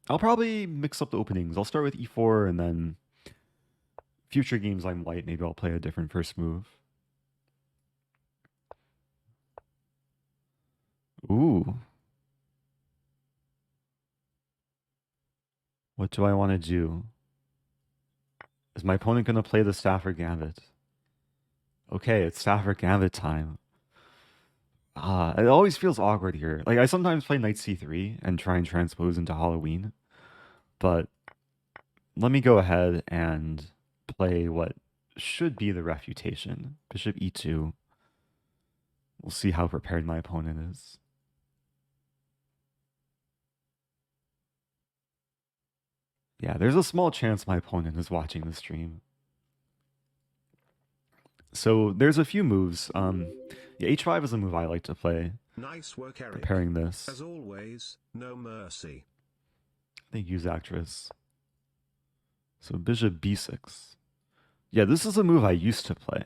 I'll probably mix up the openings. I'll start with e4 and then future games I'm white, maybe I'll play a different first move. Ooh. What do I want to do? Is my opponent going to play the Stafford Gambit? Okay, it's Stafford Gambit time. It always feels awkward here. Like, I sometimes play knight c3 and try and transpose into Halloween, but let me go ahead and play what should be the refutation. Bishop e2. We'll see how prepared my opponent is. Yeah, there's a small chance my opponent is watching the stream. So there's a few moves. Yeah, h5 is a move I like to play. Nice work, Eric. Preparing this. As always, no mercy. Thank you, Actress. So bishop b6. Yeah, this is a move I used to play.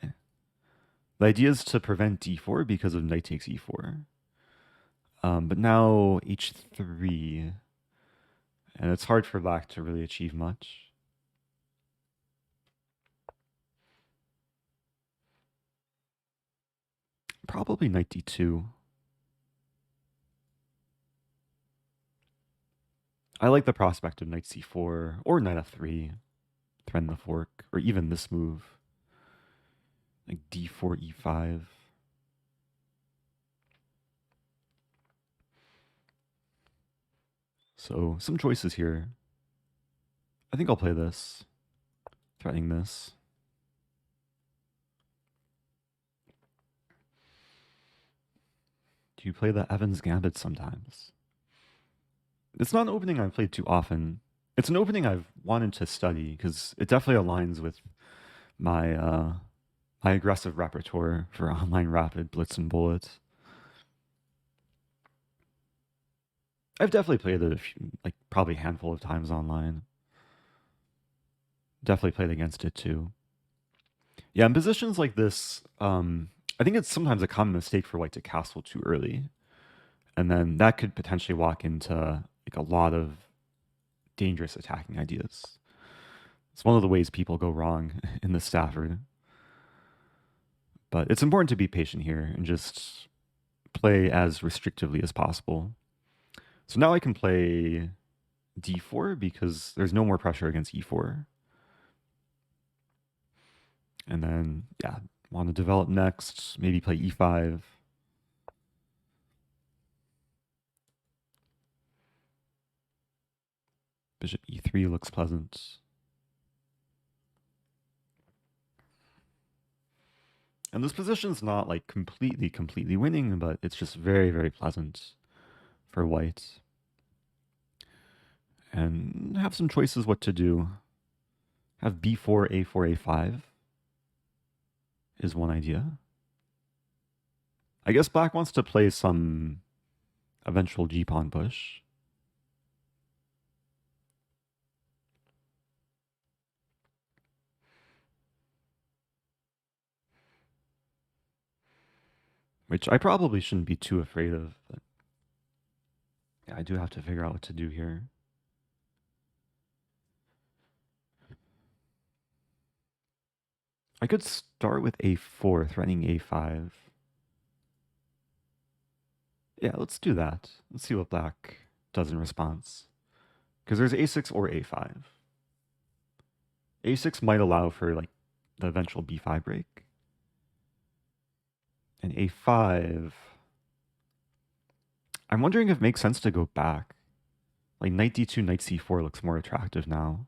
The idea is to prevent d4 because of knight takes e4. But now h3. And it's hard for black to really achieve much. Probably knight d2. I like the prospect of knight c4 or knight f3, threaten the fork, or even this move, like d4, e5. So some choices here. I think I'll play this, threatening this. Do you play the Evans Gambit sometimes? It's not an opening I've played too often. It's an opening I've wanted to study because it definitely aligns with my my aggressive repertoire for online rapid, blitz, and bullet. I've definitely played it a few, like probably a handful of times online. Definitely played against it too. Yeah, in positions like this, I think it's sometimes a common mistake for white to castle too early, and then that could potentially walk into like a lot of dangerous attacking ideas. It's one of the ways people go wrong in the Stafford. But it's important to be patient here and just play as restrictively as possible. So now I can play d4 because there's no more pressure against e4. And then, yeah, want to develop next, maybe play e5. Bishop e3 looks pleasant. And this position's not like completely winning, but it's just very pleasant for white. And have some choices what to do. Have b4, a4, a5 is one idea. I guess black wants to play some eventual g-pawn push. Which I probably shouldn't be too afraid of, but yeah, I do have to figure out what to do here. I could start with a4, threatening a5. Yeah, let's do that. Let's see what black does in response. Because there's a6 or a5. a6 might allow for like the eventual b5 break. And a5, I'm wondering if it makes sense to go back. Like knight d2, knight c4 looks more attractive now.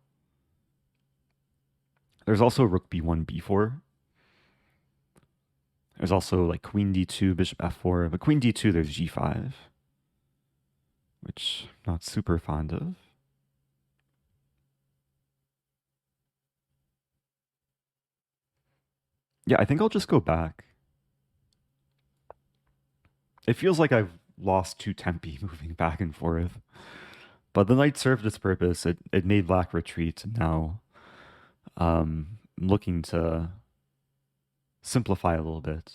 There's also rook b1, b4. There's also like queen d2, bishop f4, but queen d2, there's g5, which I'm not super fond of. Yeah, I think I'll just go back. It feels like I've lost two tempi moving back and forth. But the knight served its purpose. It made black retreat. And now I'm looking to simplify a little bit.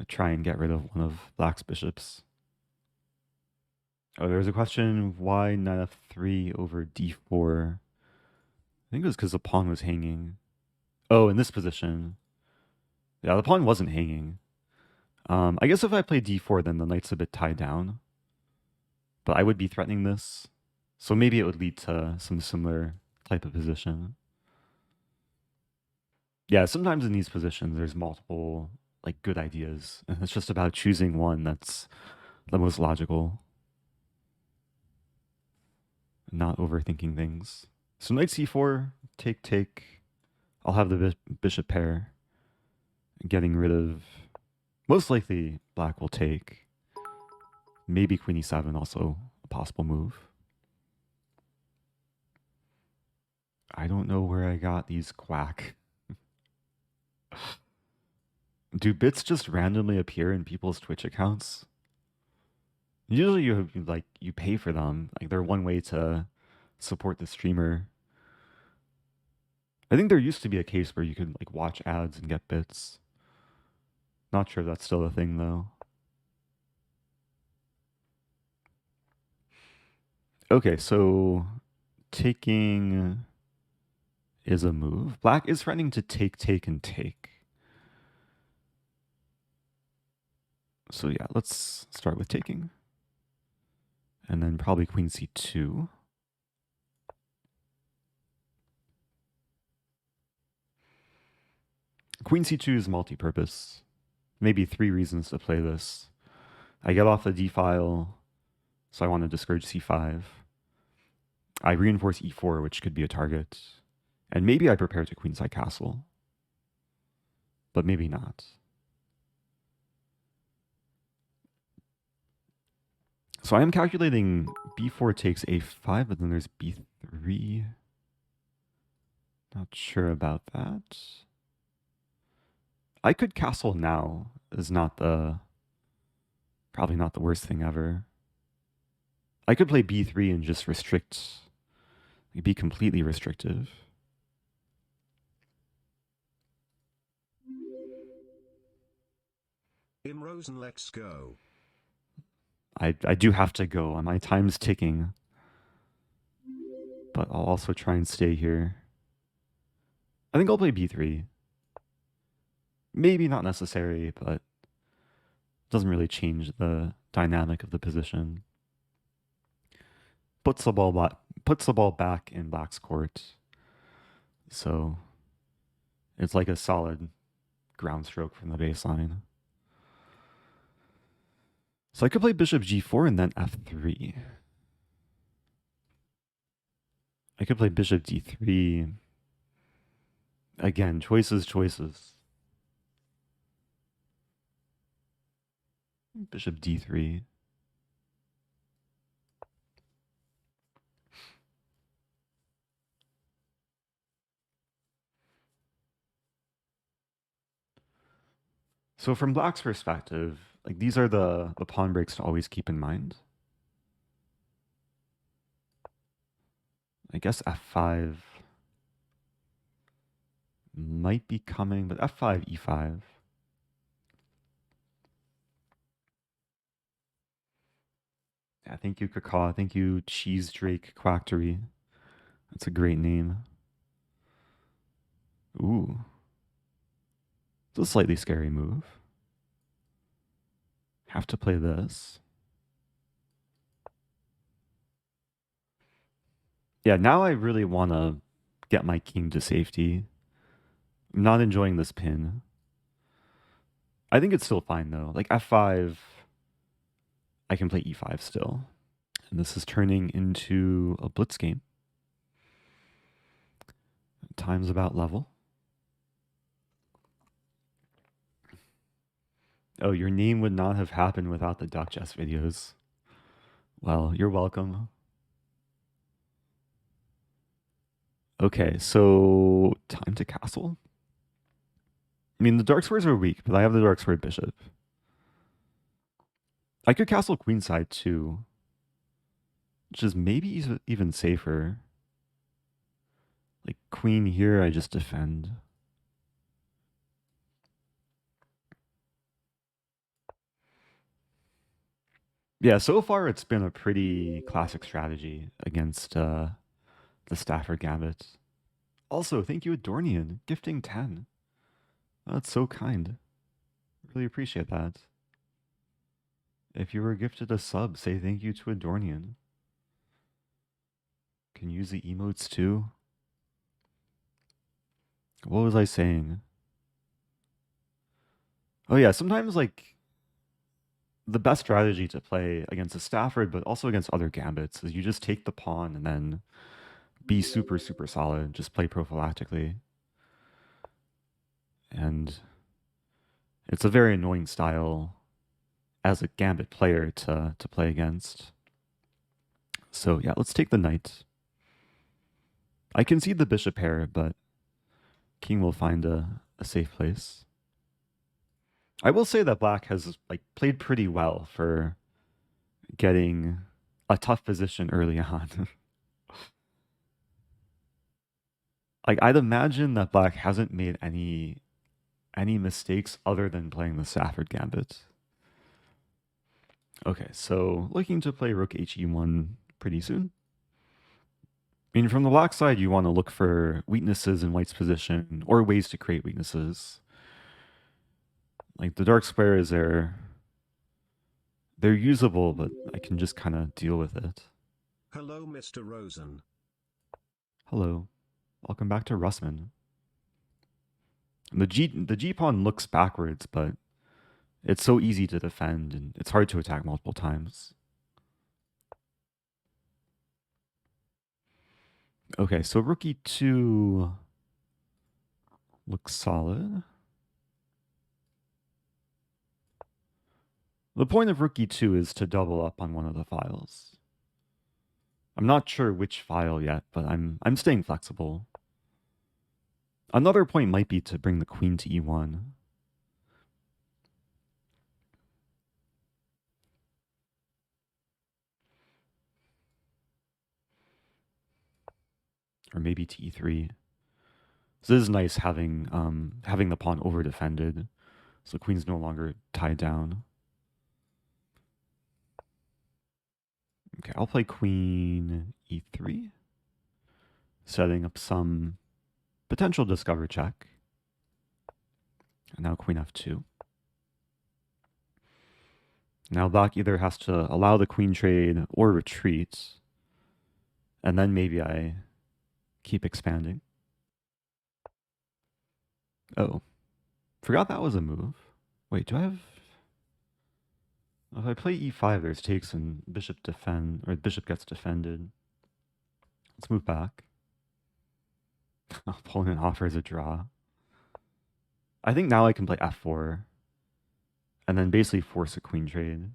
Try and get rid of one of black's bishops. Oh, there's a question, why knight f3 over d4? I think it was because the pawn was hanging. Oh, in this position. Yeah, the pawn wasn't hanging. I guess if I play d4, then the knight's a bit tied down. But I would be threatening this. So maybe it would lead to some similar type of position. Yeah, sometimes in these positions, there's multiple like good ideas. And it's just about choosing one that's the most logical. Not overthinking things. So knight c4, take, take. I'll have the bishop pair. Getting rid of... Most likely, black will take. Maybe queen e7, also a possible move. I don't know where I got these quack. Do bits just randomly appear in people's Twitch accounts? Usually you pay for them. Like they're one way to support the streamer. I think there used to be a case where you could like watch ads and get bits. Not sure if that's still a thing though. Okay, so taking is a move. Black is threatening to take, take, and take. So yeah, let's start with taking. And then probably queen c2. Queen c2 is multi-purpose. Maybe 3 reasons to play this. I get off the d file, so I want to discourage c5. I reinforce e4, which could be a target. And maybe I prepare to queenside castle. But maybe not. So I am calculating b4 takes a5, but then there's b3. Not sure about that. I could castle now. Is not the... Probably not the worst thing ever. I could play b3 and just restrict... Be completely restrictive. In Rosen, let's go. I do have to go. My time's ticking. But I'll also try and stay here. I think I'll play b3. Maybe not necessary, but doesn't really change the dynamic of the position. Puts the ball back in black's court. So it's like a solid ground stroke from the baseline. So I could play bishop g4 and then f3. I could play bishop d3. Again, choices. Bishop d3. So from black's perspective, like these are the pawn breaks to always keep in mind. I guess f5 might be coming, but f5, e5. Yeah, thank you, Kakaw. Thank you, Cheese Drake Quactory. That's a great name. Ooh. It's a slightly scary move. Have to play this. Yeah, now I really want to get my king to safety. I'm not enjoying this pin. I think it's still fine, though. Like f5, I can play e5 still. And this is turning into a blitz game. Time's about level. Oh, your name would not have happened without the Duck Chess videos. Well, you're welcome. Okay, so time to castle. I mean, the dark squares are weak, but I have the dark square bishop. I could castle queenside too, which is maybe even safer. Like queen here, I just defend. Yeah, so far it's been a pretty classic strategy against the Stafford Gambit. Also, thank you, Adornian, gifting 10. That's so kind. Really appreciate that. If you were gifted a sub, say thank you to Adornian. Can use the emotes too. What was I saying? Oh yeah, sometimes like the best strategy to play against a Stafford, but also against other gambits, is you just take the pawn and then be super, super solid. Just play prophylactically. And it's a very annoying style as a gambit player to play against. So yeah, let's take the knight. I can see the bishop pair, but king will find a safe place. I will say that black has like played pretty well for getting a tough position early on. Like I'd imagine that black hasn't made any mistakes other than playing the Stafford Gambit. Okay, so looking to play rook he1 pretty soon. I mean, from the black side, you want to look for weaknesses in white's position or ways to create weaknesses. Like the dark squares they're usable, but I can just kind of deal with it. Hello, Mr. Rosen. Hello, welcome back to Russman. The G pawn looks backwards, but it's so easy to defend and it's hard to attack multiple times. Okay, so rook e2 looks solid. The point of rook e2 is to double up on one of the files. I'm not sure which file yet, but I'm staying flexible. Another point might be to bring the queen to e1. Or maybe to e3. So this is nice having having the pawn over defended, so the queen's no longer tied down. Okay, I'll play queen e3, setting up some potential discover check. And now queen f2. Now black either has to allow the queen trade or retreat, and then maybe I keep expanding. Oh, forgot that was a move. Wait, do I have... If I play e5, there's takes and bishop defend, or bishop gets defended. Let's move back. Opponent offers a draw. I think now I can play f4 and then basically force a queen trade.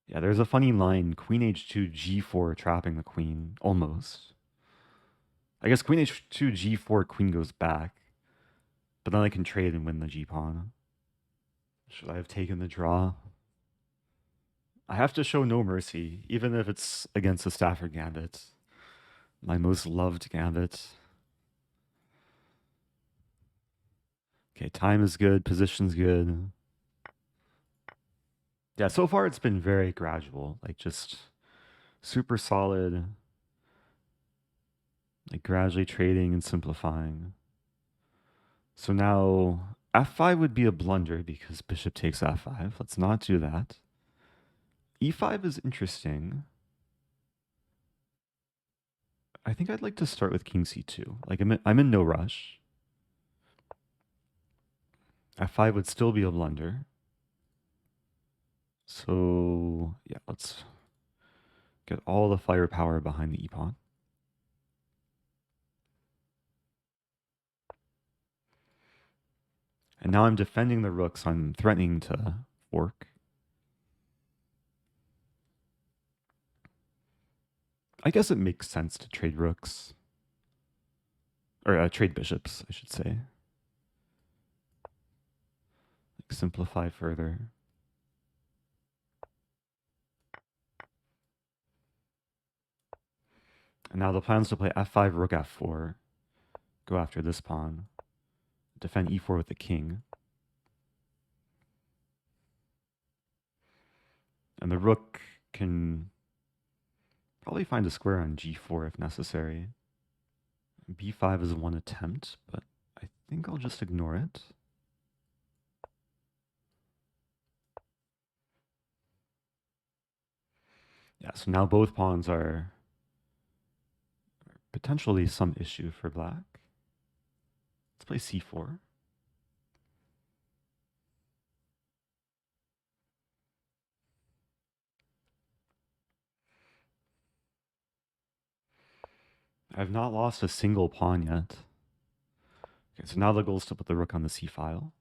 Yeah, there's a funny line, queen h2, g4 trapping the queen, almost. I guess queen h2, g4, queen goes back, but then I can trade and win the g-pawn. Should I have taken the draw? I have to show no mercy, even if it's against the Stafford Gambit. My most loved gambit. Okay, time is good, position's good. Yeah, so far it's been very gradual, like just super solid, like gradually trading and simplifying. So now f5 would be a blunder because bishop takes f5. Let's not do that. e5 is interesting. I think I'd like to start with king c2. Like I'm in no rush. f5 would still be a blunder. So yeah, let's get all the firepower behind the e-pawn. And now I'm defending the rook, so I'm threatening to fork. I guess it makes sense to trade rooks. Or trade bishops, I should say. Like simplify further. And now the plan is to play f5, rook f4. Go after this pawn. Defend e4 with the king. And the rook can probably find a square on g4 if necessary. b5 is one attempt, but I think I'll just ignore it. Yeah, so now both pawns are potentially some issue for black. Let's play c4. I've not lost a single pawn yet. Okay, so now the goal is to put the rook on the c file.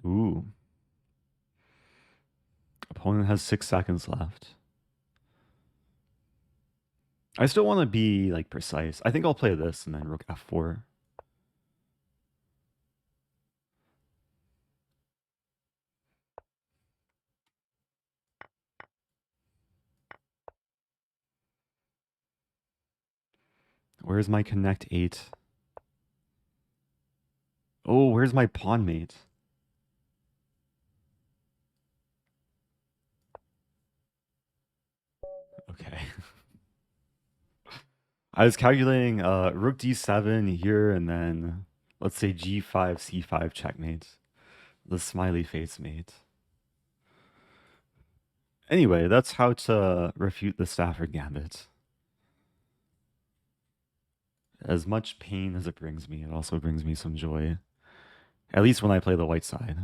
Ooh. Opponent has 6 seconds left. I still want to be like precise. I think I'll play this and then rook f4. Where's my connect 8? Oh, where's my pawn mate? Okay. I was calculating rook d7 here and then let's say g5, c5 checkmate. The smiley face mate. Anyway, that's how to refute the Stafford Gambit. As much pain as it brings me, it also brings me some joy. At least when I play the white side.